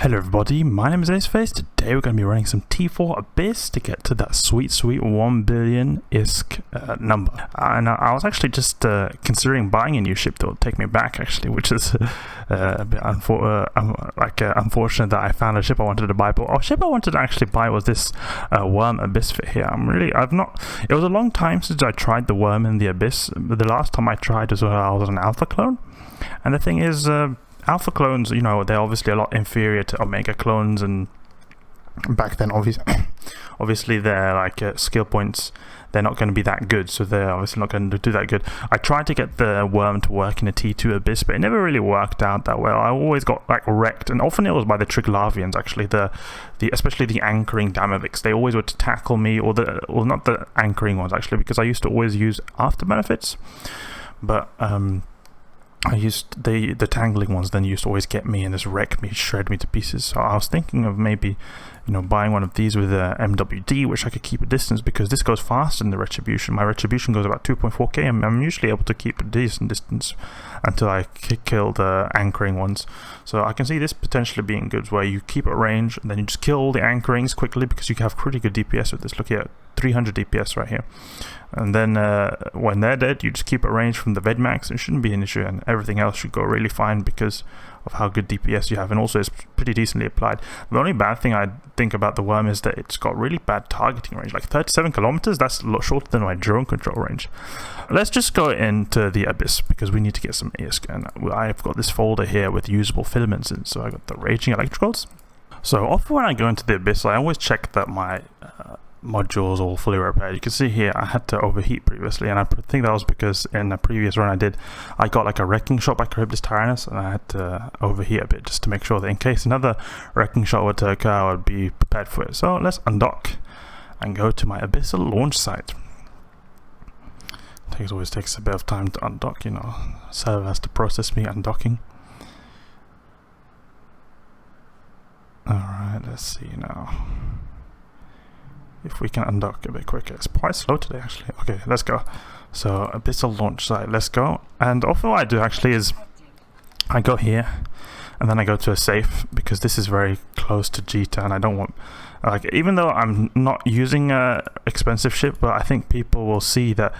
Hello everybody, my name is Aceface. Today we're going to be running some T4 Abyss to get to that sweet 1 billion ISK number. And I was actually just considering buying a new ship that will take me back actually, which is a bit unfortunate that I found a ship I wanted to buy. But a ship I wanted to actually buy was this Worm Abyss fit here. It was a long time since I tried the Worm in the Abyss. The last time I tried was when I was an alpha clone. And the thing is, alpha clones, you know, they're obviously a lot inferior to omega clones, and back then obviously their skill points, they're not going to be that good, so they're obviously not going to do that good. I tried to get the Worm to work in a T2 Abyss, but it never really worked out that well. I always got wrecked, and often it was by the Triglavians actually, especially the anchoring Damavics. They always would tackle me, or not the anchoring ones actually, because I used to always use after benefits, but I used the tangling ones then used to always get me and just wreck me, shred me to pieces. So I was thinking of maybe, you know, buying one of these with a MWD, which I could keep a distance, because this goes faster than the retribution. My retribution goes about 2.4k, and I'm usually able to keep a decent distance until I kill the anchoring ones. So I can see this potentially being good, where you keep at range and then you just kill all the anchorings quickly, because you can have pretty good DPS with this. Look here, 300 DPS right here. And then when they're dead, you just keep at range from the Vedmax. It shouldn't be an issue, and everything else should go really fine because of how good DPS you have, and also it's pretty decently applied. The only bad thing I think about the Worm is that it's got really bad targeting range, like 37 kilometers. That's a lot shorter than my drone control range. Let's just go into the Abyss, because we need to get some ISK, and I've got this folder here with usable filaments in. So I got the Raging Electricals. So often when I go into the Abyss, I always check that my modules all fully repaired. You can see here I had to overheat previously, and I think that was because in a previous run I got like a wrecking shot by Charybdis Tyrannus, and I had to overheat a bit just to make sure that in case another wrecking shot were to occur, I would be prepared for it. So let's undock and go to my Abyssal launch site. It always takes a bit of time to undock, you know, server has to process me undocking. Alright, let's see now if we can undock a bit quicker. It's quite slow today actually. Okay, let's go. So Abyssal launch site, let's go. And often what I do actually is I go here and then I go to a safe, because this is very close to Jita, and I don't want, even though I'm not using a expensive ship, but I think people will see that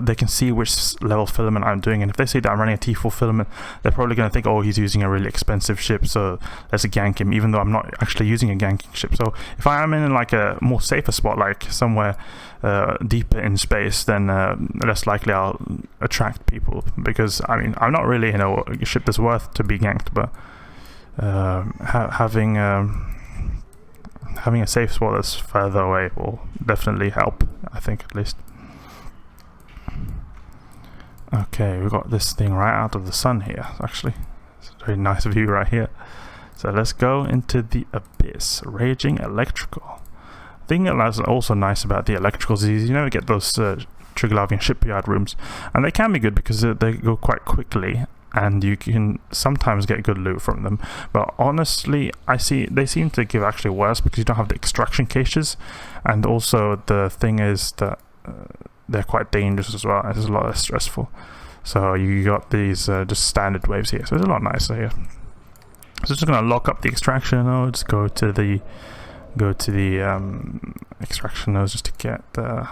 they can see which level filament I'm doing, and if they see that I'm running a T4 filament, they're probably going to think, oh, he's using a really expensive ship, so let's gank him, even though I'm not actually using a ganking ship. So if I am in like a more safer spot, like somewhere deeper in space, then less likely I'll attract people, because I mean, I'm not really, you know, a ship that's worth to be ganked, but having a safe spot that's further away will definitely help, I think, at least. Okay, we've got this thing right out of the sun here, actually. It's a very nice view right here. So let's go into the Abyss. Raging Electrical. The thing that's also nice about the electricals is you never get those Triglavian shipyard rooms, and they can be good because they go quite quickly, and you can sometimes get good loot from them. But honestly, they seem to give actually worse, because you don't have the extraction caches, and also the thing is that they're quite dangerous as well. It's a lot less stressful. So you got these just standard waves here, so it's a lot nicer here. So just gonna lock up the extraction nodes, go to the extraction nodes just to get the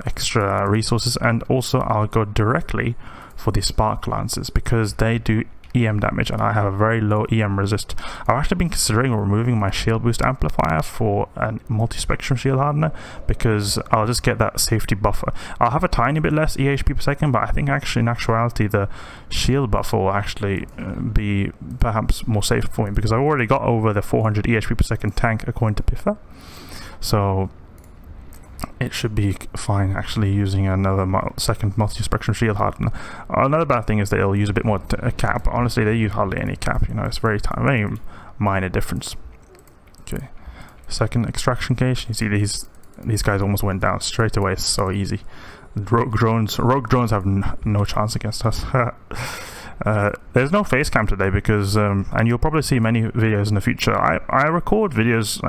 extra resources, and also I'll go directly for the spark lances, because they do EM damage, and I have a very low EM resist. I've actually been considering removing my shield boost amplifier for a multi-spectrum shield hardener, because I'll just get that safety buffer. I'll have a tiny bit less EHP per second, but I think actually in actuality the shield buffer will actually be perhaps more safe for me, because I've already got over the 400 EHP per second tank according to Pithum. So it should be fine actually using another second multi-spectrum shield hardener. Another bad thing is that it'll use a bit more cap. Honestly, they use hardly any cap, you know, it's very minor difference. Okay, second extraction cache. You see these guys almost went down straight away. It's so easy. Rogue drones have no chance against us. There's no face cam today because, and you'll probably see many videos in the future. I record videos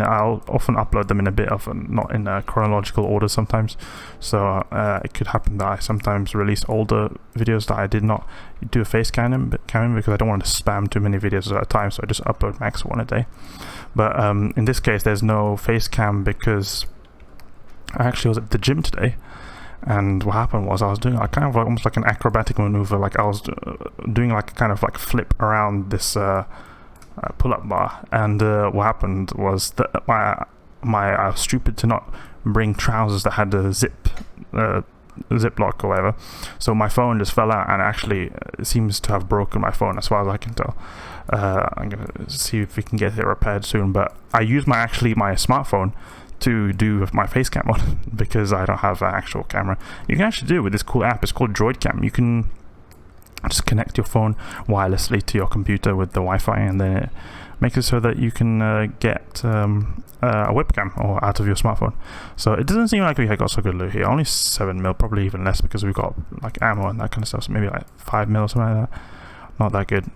I'll often upload them in a bit of not in a chronological order sometimes. So it could happen that I sometimes release older videos that I did not do a face cam in because I don't want to spam too many videos at a time. So I just upload max one a day. But in this case, there's no face cam because I actually was at the gym today. And what happened was I was doing kind of almost like an acrobatic maneuver, like I was doing like a kind of like flip around this pull-up bar. And what happened was that I was stupid to not bring trousers that had a zip lock or whatever. So my phone just fell out and actually it seems to have broken my phone as far as I can tell. I'm gonna see if we can get it repaired soon. But I use my smartphone to do my face cam on because I don't have an actual camera. You can actually do it with this cool app. It's called Droid Cam. You can just connect your phone wirelessly to your computer with the Wi-Fi, and then it makes it so that you can get a webcam or out of your smartphone. So it doesn't seem like we have got so good loot here. Only 7 mil, probably even less because we've got like ammo and that kind of stuff. So maybe like 5 mil or something like that. Not that good.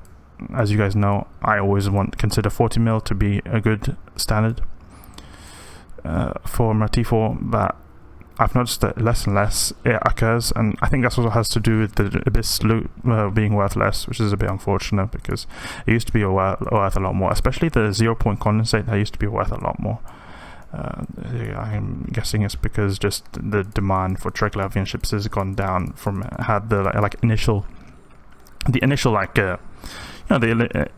As you guys know, I always consider 40 mil to be a good standard for my T4, but I've noticed that less and less it occurs, and I think that's what has to do with the Abyss loot being worth less, which is a bit unfortunate because it used to be worth a lot more, especially the 0-point condensate. That used to be worth a lot more. I'm guessing it's because just the demand for Triglavian ships has gone down from had the initial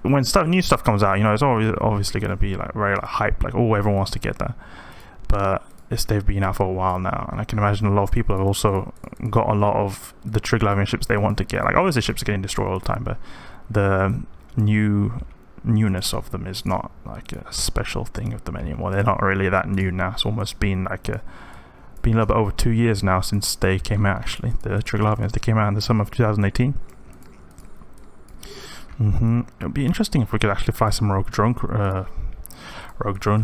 when new stuff comes out, it's always obviously going to be like very hype, like everyone wants to get that. But they've been out for a while now, and I can imagine a lot of people have also got a lot of the Triglavian ships they want to get. Like obviously ships are getting destroyed all the time, but the newness of them is not like a special thing of them anymore. They're not really that new now. It's almost been a little bit over 2 years now since they came out. Actually, the Triglavians, they came out in the summer of 2018. It would be interesting if we could actually fly some rogue drone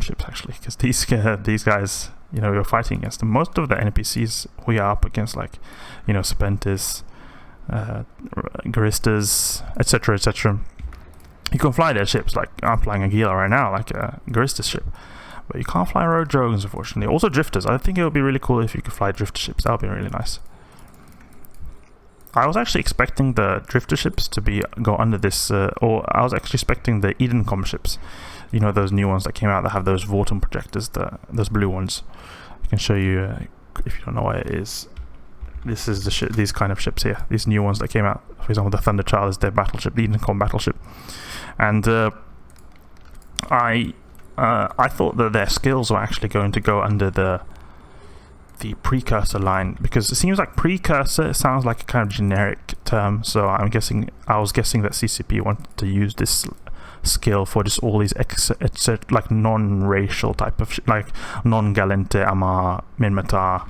ships actually, because these guys, we're fighting against them. Most of the NPCs we are up against, like Serpentis, Garistas, etc. You can fly their ships. Like I'm flying a Gila right now, like a Garistas ship, but you can't fly rogue drones, unfortunately. Also drifters. I think it would be really cool if you could fly drifter ships. That would be really nice. I was actually expecting the drifter ships to go under this, or I was actually expecting the Edencom ships. Those new ones that came out that have those Vortum projectors, those blue ones. I can show you if you don't know what it is. This is these kind of ships here. These new ones that came out. For example, the Thunderchild is their battleship, the Edencom battleship. And I thought that their skills were actually going to go under the precursor line, because it seems like precursor sounds like a kind of generic term. So I was guessing that CCP wanted to use this skill for just all these like non-racial type of like non-Galente, Amar, Minmatar,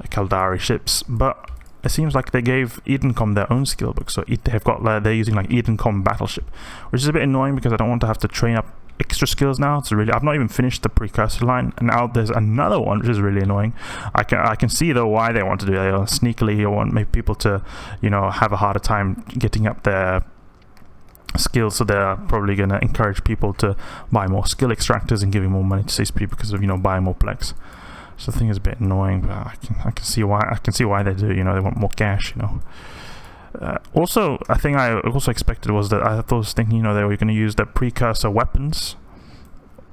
Caldari ships, but it seems like they gave Edencom their own skill book. So they're using like Edencom battleship, which is a bit annoying because I don't want to have to train up extra skills now. I've not even finished the precursor line, and now there's another one, which is really annoying. I can see though why they want to do that. Sneakily, you want maybe people to have a harder time getting up their skills, so they're probably going to encourage people to buy more skill extractors and giving more money to CSP because of buying more plex. So the thing is a bit annoying, but I can see why they do. They want more cash. Also, a thing I also expected was that I was thinking they were going to use the precursor weapons,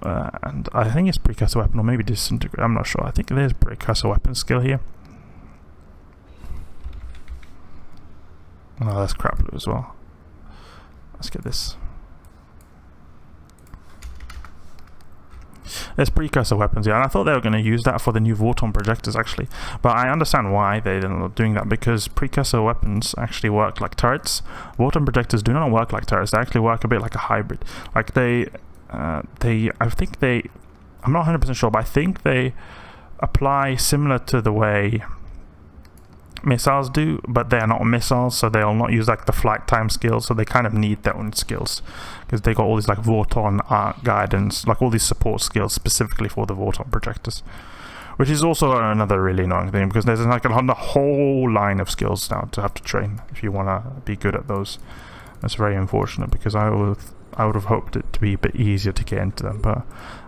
and I think it's precursor weapon or maybe disintegrate. I'm not sure. I think there's precursor weapon skill here. Oh, that's crap loot as well. Let's get this. There's precursor weapons, yeah, and I thought they were going to use that for the new Vorton projectors actually, but I understand why they're not doing that, because precursor weapons actually work like turrets. Vorton projectors do not work like turrets. They actually work a bit like a hybrid. Like I'm not 100% sure, but I think they apply similar to the way missiles do, but they're not missiles, so they'll not use like the flight time skills, so they kind of need their own skills, because they got all these like Vorton, art guidance, like all these support skills specifically for the Vorton projectors, Which is also another really annoying thing, because there's like a whole line of skills now to have to train if you want to be good at those. That's very unfortunate, because I would have hoped it to be a bit easier to get into them, but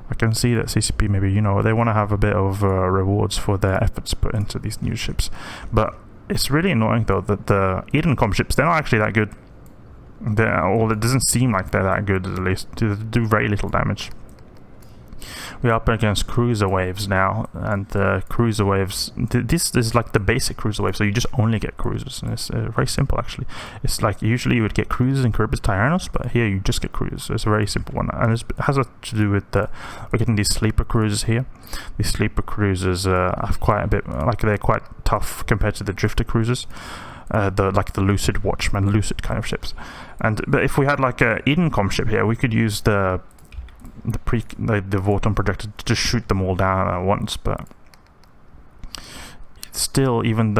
I can see that CCP maybe, you know, they want to have a bit of rewards for their efforts put into these new ships. But it's really annoying though that the Edencom ships, they're not actually that good. Or it doesn't seem like they're that good, at least. They do very little damage. We're up against cruiser waves now, and the cruiser waves, this is like the basic cruiser wave, so you just only get cruisers, and it's very simple actually. It's like usually you would get cruisers in Caribbean Tyrannos, but here you just get cruisers, so it's a very simple one, and it has to do with we're getting these sleeper cruisers here. These sleeper cruisers have quite a bit, like they're quite tough compared to the drifter cruisers. Like the Lucid Watchman, Lucid kind of ships. But if we had like a Edencom ship here, we could use the Vorton projector to just shoot them all down at once. But it's still, even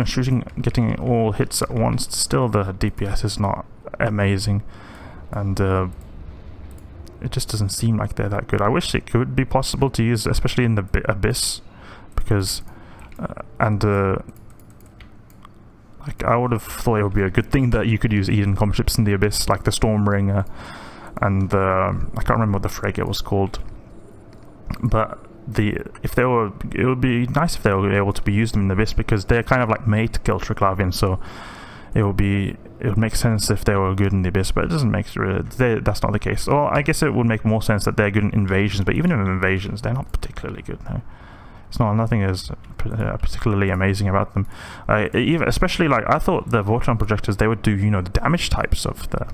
shooting, getting all hits at once, still the DPS is not amazing, and it just doesn't seem like they're that good. I wish it could be possible to use, especially in the Abyss, because like I would have thought it would be a good thing that you could use Edencom ships in the Abyss, like the Stormbringer, and I can't remember what the frigate was called. But it would be nice if they were able to be used in the Abyss, because they're kind of like made to kill Triglavian, so it would make sense if they were good in the Abyss, but it doesn't make that's not the case. Or I guess it would make more sense that they're good in invasions, but even in invasions, they're not particularly good now. Nothing is particularly amazing about them. Especially like I thought the Vorton projectors, they would do, you know, the damage types of the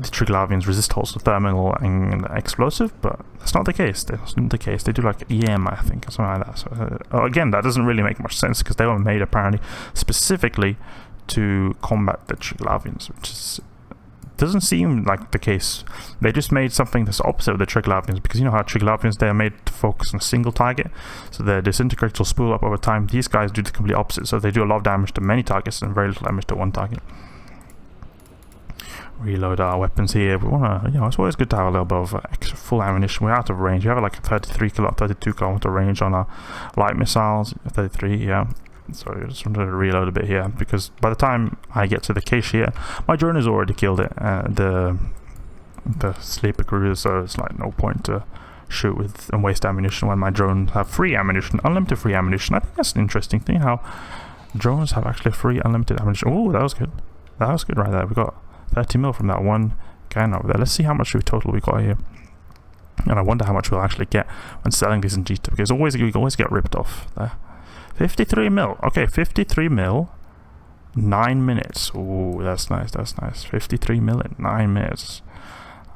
Triglavians, resist holes to thermal and explosive, but that's not the case. That's not the case. They do like EM, I think, or something like that. So again, that doesn't really make much sense, because they were made apparently specifically to combat the Triglavians, which doesn't seem like the case. They just made something that's opposite of the Triglavians, because you know how Triglavians, they are made to focus on a single target, so their disintegrators will spool up over time. These guys do the complete opposite, so they do a lot of damage to many targets and very little damage to one target. Reload our weapons here. We want to, you know, it's always good to have a little bit of extra full ammunition. We're out of range. We have like a 32 kilometer range on our light missiles. 33, yeah. Sorry, I just wanted to reload a bit here, because by the time I get to the cache here, my drone has already killed it, the sleeper cruiser, so it's like no point to shoot with and waste ammunition when my drones have free ammunition, unlimited free ammunition. I think that's an interesting thing, how drones have actually free unlimited ammunition. Oh, that was good. That was good right there. We got 30 mil from that one cannon over there. Let's see how much total we got here. And I wonder how much we'll actually get when selling these in Gistum, because we always get ripped off there. 53 mil. Okay, 53 mil, 9 minutes. Ooh, that's nice. That's nice. 53 mil in 9 minutes.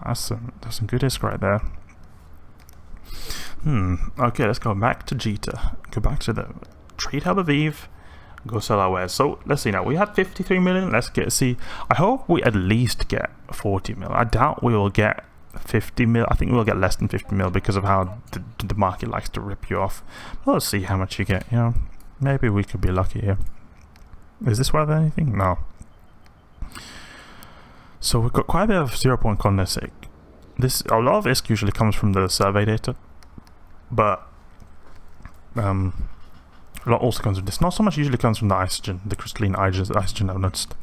That's some good ISK right there. Okay, let's go back to Jita. Go back to the Trade Hub of Eve. Go sell our wares. So let's see now. We had 53 million. Let's see. I hope we at least get 40 mil. I doubt we will get 50 mil. I think we'll get less than 50 mil because of how the market likes to rip you off. But let's see how much you get. You know, maybe we could be lucky here. Is this worth anything? No. So we've got quite a bit of 0-point condensate. A lot of ISK usually comes from the survey data, but a lot also comes from this. Not so much usually comes from the isogen, the crystalline isogen I've noticed.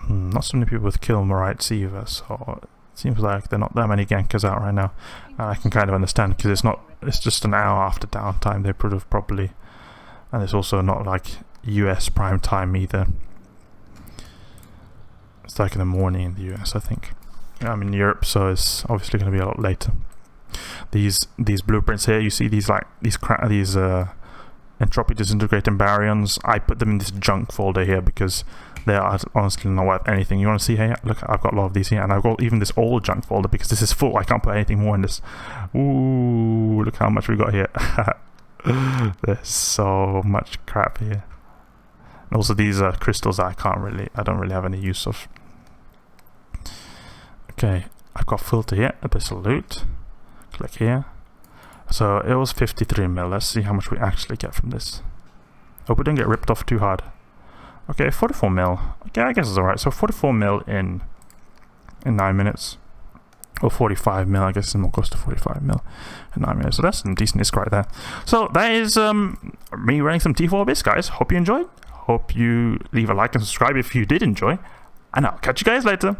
Not so many people with kill Marites either, so it seems like there are not that many gankers out right now. And I can kind of understand, because it's just an hour after downtime. They put it properly, and it's also not like US prime time either. It's like in the morning in the US, I think. I'm in Europe, so it's obviously going to be a lot later. These blueprints here, you see these entropy disintegrating baryons. I put them in this junk folder here because they are honestly not worth anything. You want to see here? Look, I've got a lot of these here, and I've got even this old junk folder because this is full. I can't put anything more in this. Ooh, look how much we got here. There's so much crap here. And also these crystals I don't really have any use of. Okay, I've got filter here, Abyssal loot. Click here. So it was 53 mil. Let's see how much we actually get from this. Hope we didn't get ripped off too hard. Okay, 44 mil. Okay, I guess it's alright. So 44 mil in 9 minutes. or 45 mil. I guess it's more close to 45 mil and 9 mil. So that's some decent ISK right there. So that is me running some T4 Abyss, guys. Hope you enjoyed. Hope you leave a like and subscribe if you did enjoy. And I'll catch you guys later.